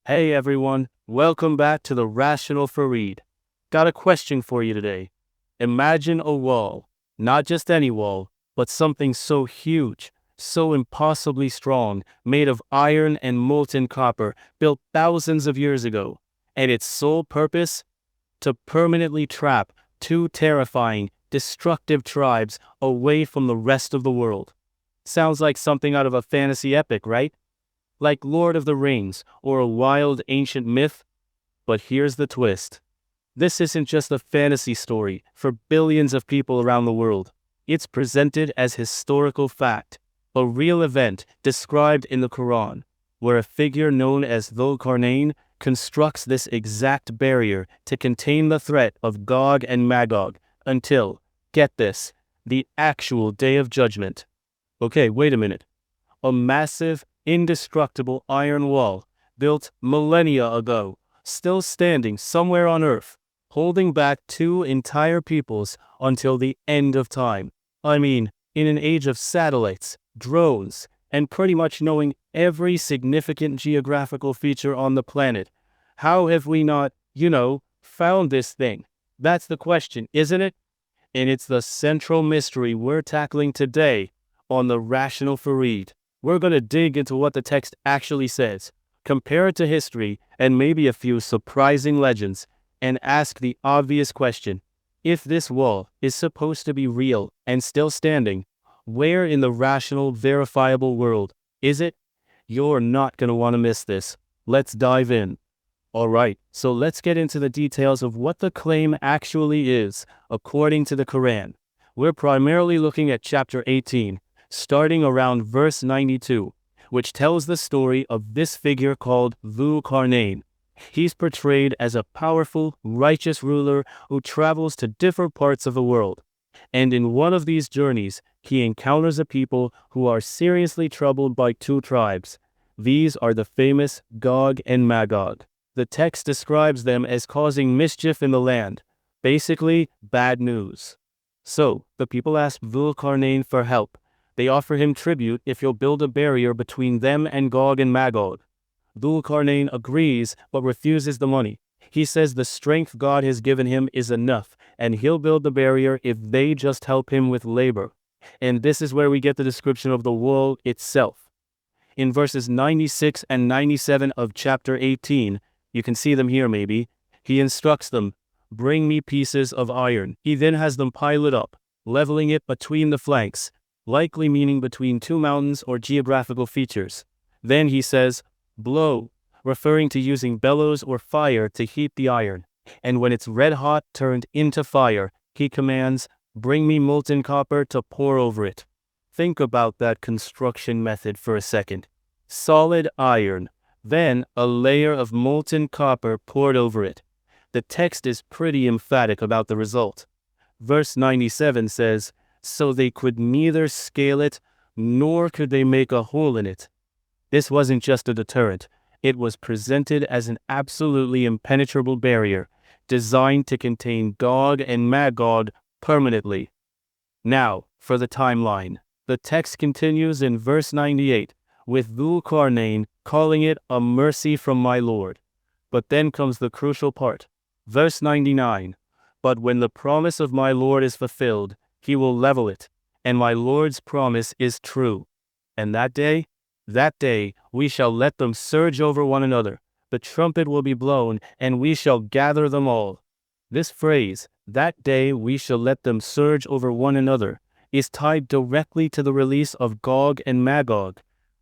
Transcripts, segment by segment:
Hey everyone, welcome back to the Rational Fareed. Got a question for you today. Imagine a wall, not just any wall, but something so huge, so impossibly strong, made of iron and molten copper, built thousands of years ago, and its sole purpose? To permanently trap two terrifying, destructive tribes away from the rest of the world. Sounds like something out of a fantasy epic, right? Like Lord of the Rings or a wild ancient myth. But here's the twist. This isn't just a fantasy story for billions of people around the world. It's presented as historical fact, a real event described in the Quran, where a figure known as Dhul Qarnayn constructs this exact barrier to contain the threat of Gog and Magog until, get this, the actual Day of Judgment. Okay, wait a minute. A massive, indestructible iron wall, built millennia ago, still standing somewhere on Earth, holding back two entire peoples until the end of time. I mean, in an age of satellites, drones, and pretty much knowing every significant geographical feature on the planet. How have we not, found this thing? That's the question, isn't it? And it's the central mystery we're tackling today on the Rational Fareed. We're going to dig into what the text actually says, compare it to history and maybe a few surprising legends, and ask the obvious question. If this wall is supposed to be real and still standing, where in the rational, verifiable world is it? You're not going to want to miss this. Let's dive in. Alright, so let's get into the details of what the claim actually is, according to the Quran. We're primarily looking at chapter 18, starting around verse 92, which tells the story of this figure called Dhul Qarnayn. He's portrayed as a powerful, righteous ruler who travels to different parts of the world. And in one of these journeys, he encounters a people who are seriously troubled by two tribes. These are the famous Gog and Magog. The text describes them as causing mischief in the land. Basically, bad news. So, the people ask Dhul Qarnayn for help. They offer him tribute if he'll build a barrier between them and Gog and Magog. Dhul Qarnayn agrees but refuses the money. He says the strength God has given him is enough, and he'll build the barrier if they just help him with labor. And this is where we get the description of the wall itself. In verses 96 and 97 of chapter 18, you can see them here maybe, he instructs them, "Bring me pieces of iron." He then has them pile it up, leveling it between the flanks, likely meaning between two mountains or geographical features. Then he says, "Blow," referring to using bellows or fire to heat the iron. And when it's red hot turned into fire, he commands, "Bring me molten copper to pour over it." Think about that construction method for a second. Solid iron, then a layer of molten copper poured over it. The text is pretty emphatic about the result. Verse 97 says, "So they could neither scale it, nor could they make a hole in it." This wasn't just a deterrent. It was presented as an absolutely impenetrable barrier, designed to contain Gog and Magog permanently. Now, for the timeline. The text continues in verse 98, with Dhul Qarnayn calling it a mercy from my Lord. But then comes the crucial part. Verse 99, "But when the promise of my Lord is fulfilled, he will level it, and my Lord's promise is true. And that day, we shall let them surge over one another. The trumpet will be blown, and we shall gather them all." This phrase, "that day we shall let them surge over one another," is tied directly to the release of Gog and Magog.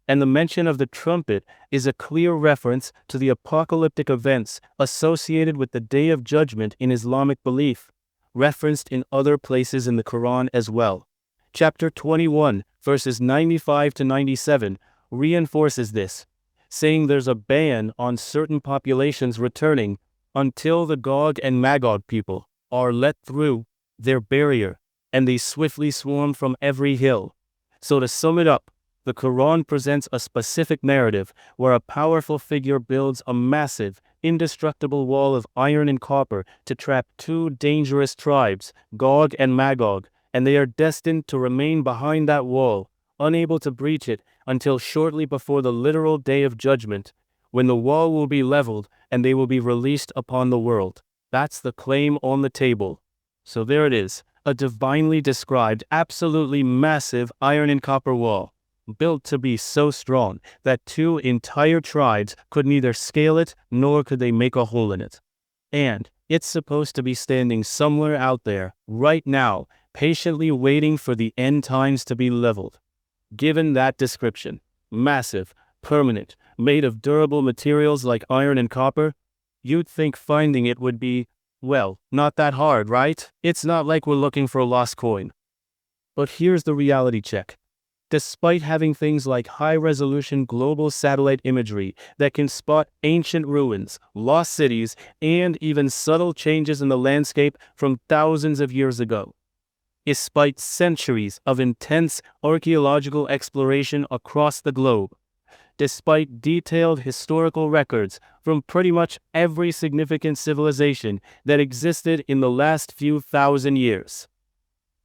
And the mention of the trumpet is a clear reference to the apocalyptic events associated with the Day of Judgment in Islamic belief, referenced in other places in the Quran as well. Chapter 21, verses 95 to 97, reinforces this, saying there's a ban on certain populations returning until the Gog and Magog people are let through their barrier, and they swiftly swarm from every hill. So to sum it up, the Quran presents a specific narrative where a powerful figure builds a massive, indestructible wall of iron and copper to trap two dangerous tribes, Gog and Magog, and they are destined to remain behind that wall, unable to breach it until shortly before the literal Day of Judgment, when the wall will be leveled and they will be released upon the world. That's the claim on the table. So there it is, a divinely described, absolutely massive iron and copper wall, built to be so strong that two entire tribes could neither scale it nor could they make a hole in it. And it's supposed to be standing somewhere out there, right now, patiently waiting for the end times to be leveled. Given that description, massive, permanent, made of durable materials like iron and copper, you'd think finding it would be, well, not that hard, right? It's not like we're looking for a lost coin. But here's the reality check. Despite having things like high-resolution global satellite imagery that can spot ancient ruins, lost cities, and even subtle changes in the landscape from thousands of years ago, despite centuries of intense archaeological exploration across the globe, despite detailed historical records from pretty much every significant civilization that existed in the last few thousand years,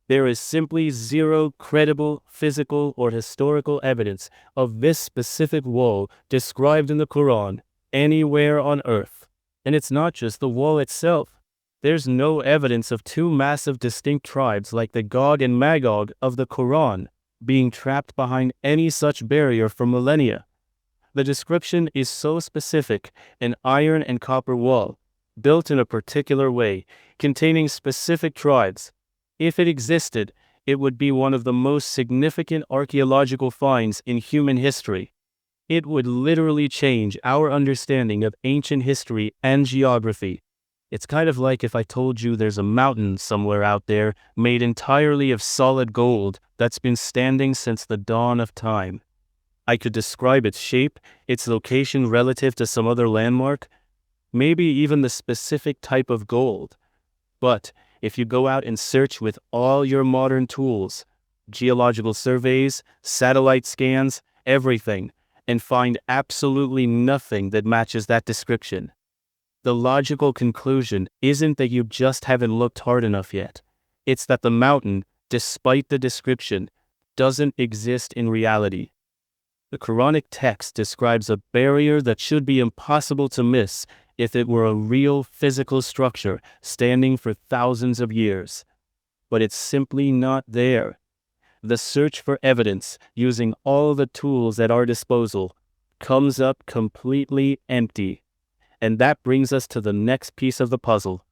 there is simply zero credible physical or historical evidence of this specific wall described in the Quran anywhere on Earth. And it's not just the wall itself. There's no evidence of two massive distinct tribes like the Gog and Magog of the Quran being trapped behind any such barrier for millennia. The description is so specific: an iron and copper wall, built in a particular way, containing specific tribes. If it existed, it would be one of the most significant archaeological finds in human history. It would literally change our understanding of ancient history and geography. It's kind of like if I told you there's a mountain somewhere out there made entirely of solid gold that's been standing since the dawn of time. I could describe its shape, its location relative to some other landmark, maybe even the specific type of gold. But if you go out and search with all your modern tools, geological surveys, satellite scans, everything, and find absolutely nothing that matches that description, the logical conclusion isn't that you just haven't looked hard enough yet. It's that the mountain, despite the description, doesn't exist in reality. The Quranic text describes a barrier that should be impossible to miss if it were a real physical structure standing for thousands of years. But it's simply not there. The search for evidence, using all the tools at our disposal, comes up completely empty. And that brings us to the next piece of the puzzle.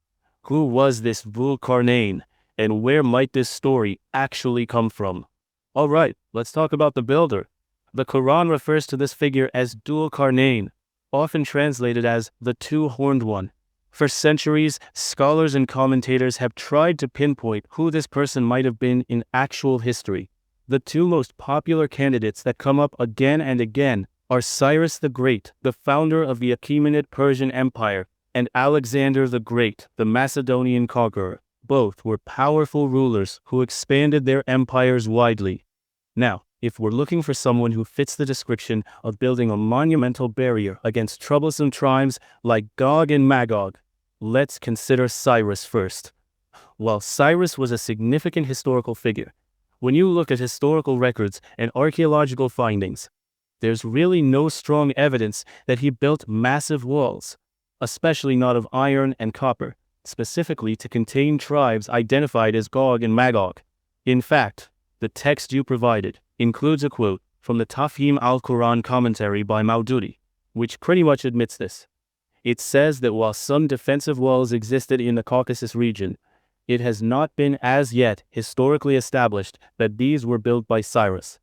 Who was this Dhul Qarnayn, and where might this story actually come from? All right, let's talk about the builder. The Quran refers to this figure as Dhul Qarnayn, often translated as the two-horned one. For centuries, scholars and commentators have tried to pinpoint who this person might have been in actual history. The two most popular candidates that come up again and again are Cyrus the Great, the founder of the Achaemenid Persian Empire, and Alexander the Great, the Macedonian conqueror. Both were powerful rulers who expanded their empires widely. Now, if we're looking for someone who fits the description of building a monumental barrier against troublesome tribes like Gog and Magog, let's consider Cyrus first. While Cyrus was a significant historical figure, when you look at historical records and archaeological findings, there's really no strong evidence that he built massive walls, especially not of iron and copper, specifically to contain tribes identified as Gog and Magog. In fact, the text you provided includes a quote from the Tafhim al-Quran commentary by Maududi, which pretty much admits this. It says that while some defensive walls existed in the Caucasus region, it has not been as yet historically established that these were built by Cyrus.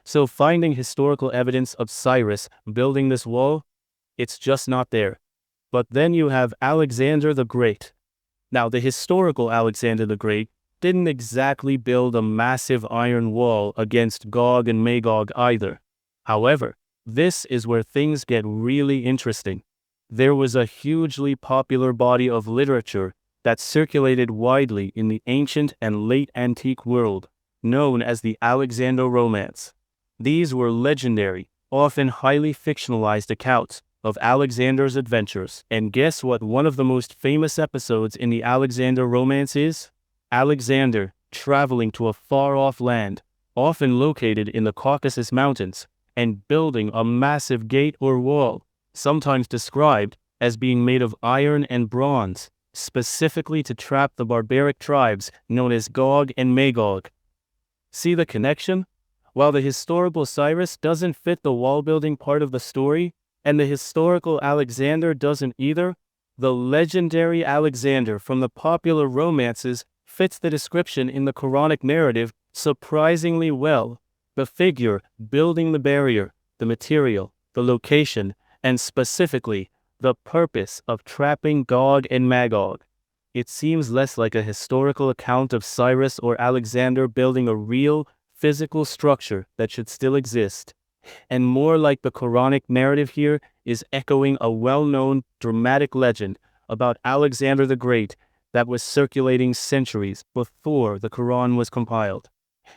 So finding historical evidence of Cyrus building this wall, it's just not there. But then you have Alexander the Great. Now, the historical Alexander the Great didn't exactly build a massive iron wall against Gog and Magog either. However, this is where things get really interesting. There was a hugely popular body of literature that circulated widely in the ancient and late antique world, known as the Alexander Romance. These were legendary, often highly fictionalized accounts of Alexander's adventures. And guess what one of the most famous episodes in the Alexander Romance is? Alexander traveling to a far-off land, often located in the Caucasus Mountains, and building a massive gate or wall, sometimes described as being made of iron and bronze, specifically to trap the barbaric tribes known as Gog and Magog. See the connection? While the historical Cyrus doesn't fit the wall-building part of the story, and the historical Alexander doesn't either, the legendary Alexander from the popular romances fits the description in the Quranic narrative surprisingly well. The figure building the barrier, the material, the location, and specifically, the purpose of trapping Gog and Magog. It seems less like a historical account of Cyrus or Alexander building a real, physical structure that should still exist, and more like the Quranic narrative here is echoing a well-known dramatic legend about Alexander the Great that was circulating centuries before the Quran was compiled.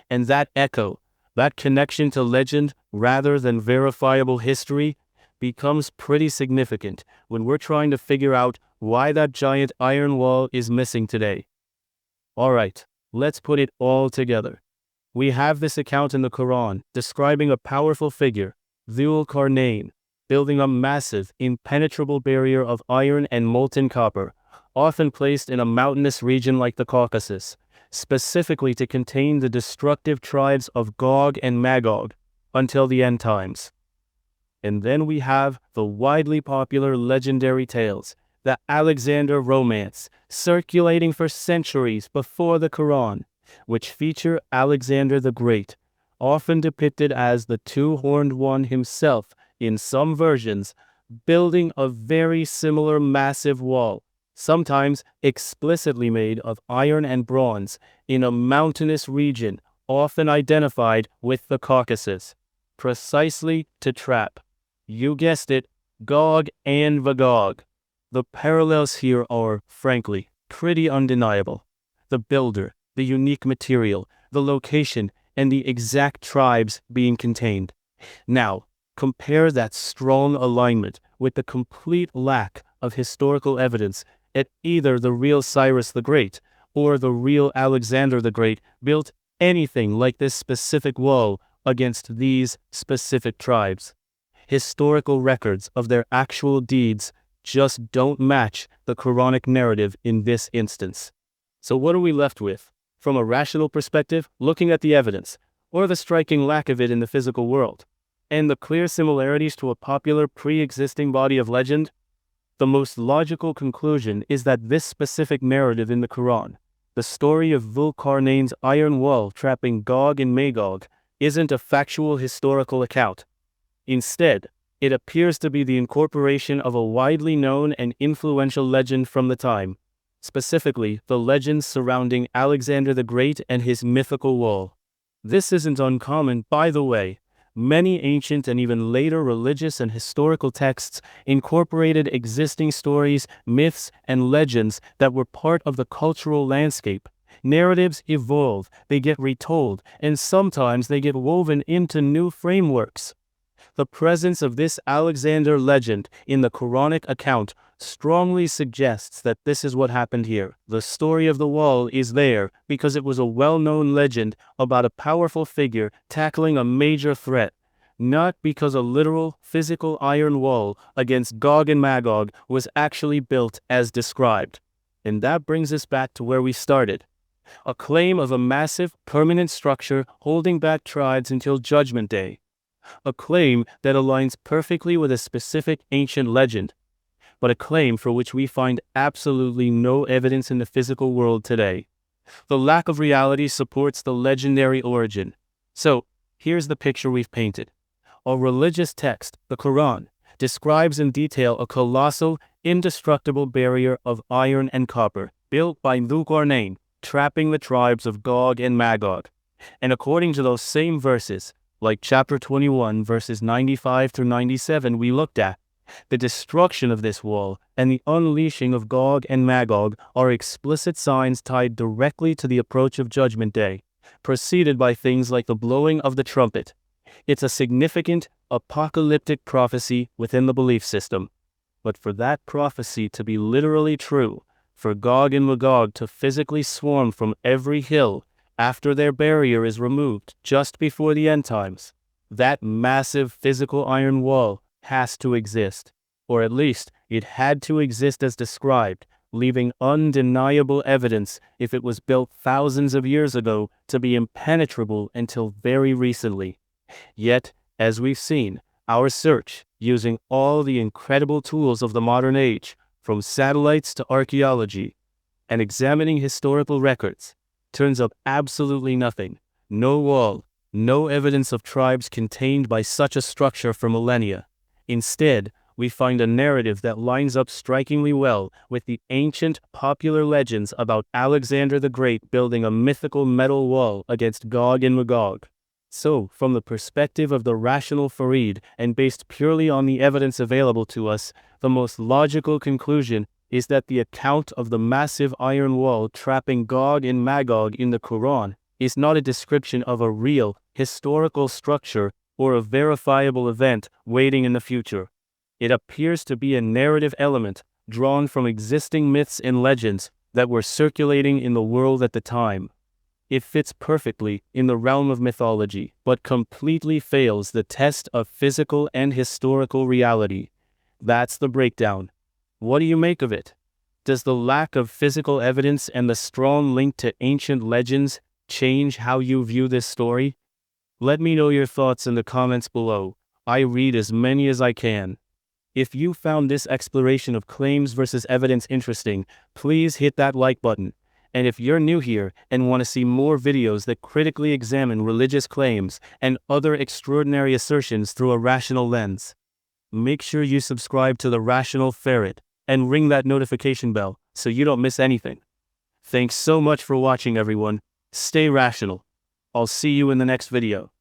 And that echo, that connection to legend rather than verifiable history, becomes pretty significant when we're trying to figure out why that giant iron wall is missing today. Alright, let's put it all together. We have this account in the Quran describing a powerful figure, Dhul Qarnayn, building a massive, impenetrable barrier of iron and molten copper, often placed in a mountainous region like the Caucasus, specifically to contain the destructive tribes of Gog and Magog until the end times. And then we have the widely popular legendary tales, the Alexander romance, circulating for centuries before the Quran, which feature Alexander the Great, often depicted as the two-horned one himself in some versions, building a very similar massive wall, sometimes explicitly made of iron and bronze, in a mountainous region often identified with the Caucasus, precisely to trap, you guessed it, Gog and Magog. The parallels here are, frankly, pretty undeniable. The builder, the unique material, the location, and the exact tribes being contained. Now, compare that strong alignment with the complete lack of historical evidence that either the real Cyrus the Great or the real Alexander the Great built anything like this specific wall against these specific tribes. Historical records of their actual deeds just don't match the Quranic narrative in this instance. So what are we left with? From a rational perspective, looking at the evidence, or the striking lack of it in the physical world, and the clear similarities to a popular pre-existing body of legend, the most logical conclusion is that this specific narrative in the Quran, the story of Dhul Qarnayn's iron wall trapping Gog and Magog, isn't a factual historical account. Instead, it appears to be the incorporation of a widely known and influential legend from the time, specifically the legends surrounding Alexander the Great and his mythical wall. This isn't uncommon, by the way. Many ancient and even later religious and historical texts incorporated existing stories, myths, and legends that were part of the cultural landscape. Narratives evolve, they get retold, and sometimes they get woven into new frameworks. The presence of this Alexander legend in the Quranic account strongly suggests that this is what happened here. The story of the wall is there because it was a well-known legend about a powerful figure tackling a major threat, not because a literal, physical iron wall against Gog and Magog was actually built as described. And that brings us back to where we started. A claim of a massive, permanent structure holding back tribes until Judgment Day. A claim that aligns perfectly with a specific ancient legend, but a claim for which we find absolutely no evidence in the physical world today. The lack of reality supports the legendary origin. So, here's the picture we've painted. A religious text, the Quran, describes in detail a colossal, indestructible barrier of iron and copper, built by Dhul Qarnayn, trapping the tribes of Gog and Magog. And according to those same verses, like chapter 21, verses 95 through 97 we looked at, the destruction of this wall and the unleashing of Gog and Magog are explicit signs tied directly to the approach of Judgment Day, preceded by things like the blowing of the trumpet. It's a significant, apocalyptic prophecy within the belief system. But for that prophecy to be literally true, for Gog and Magog to physically swarm from every hill after their barrier is removed just before the end times, that massive physical iron wall has to exist. Or at least, it had to exist as described, leaving undeniable evidence if it was built thousands of years ago to be impenetrable until very recently. Yet, as we've seen, our search, using all the incredible tools of the modern age, from satellites to archaeology, and examining historical records, turns up absolutely nothing. No wall, no evidence of tribes contained by such a structure for millennia. Instead, we find a narrative that lines up strikingly well with the ancient popular legends about Alexander the Great building a mythical metal wall against Gog and Magog. So, from the perspective of the rational Farid, and based purely on the evidence available to us, the most logical conclusion is that the account of the massive iron wall trapping Gog and Magog in the Quran is not a description of a real, historical structure or a verifiable event waiting in the future. It appears to be a narrative element drawn from existing myths and legends that were circulating in the world at the time. It fits perfectly in the realm of mythology, but completely fails the test of physical and historical reality. That's the breakdown. What do you make of it? Does the lack of physical evidence and the strong link to ancient legends change how you view this story? Let me know your thoughts in the comments below. I read as many as I can. If you found this exploration of claims versus evidence interesting, please hit that like button. And if you're new here and want to see more videos that critically examine religious claims and other extraordinary assertions through a rational lens, make sure you subscribe to The Rational Ferret and ring that notification bell so you don't miss anything. Thanks so much for watching, everyone. Stay rational. I'll see you in the next video.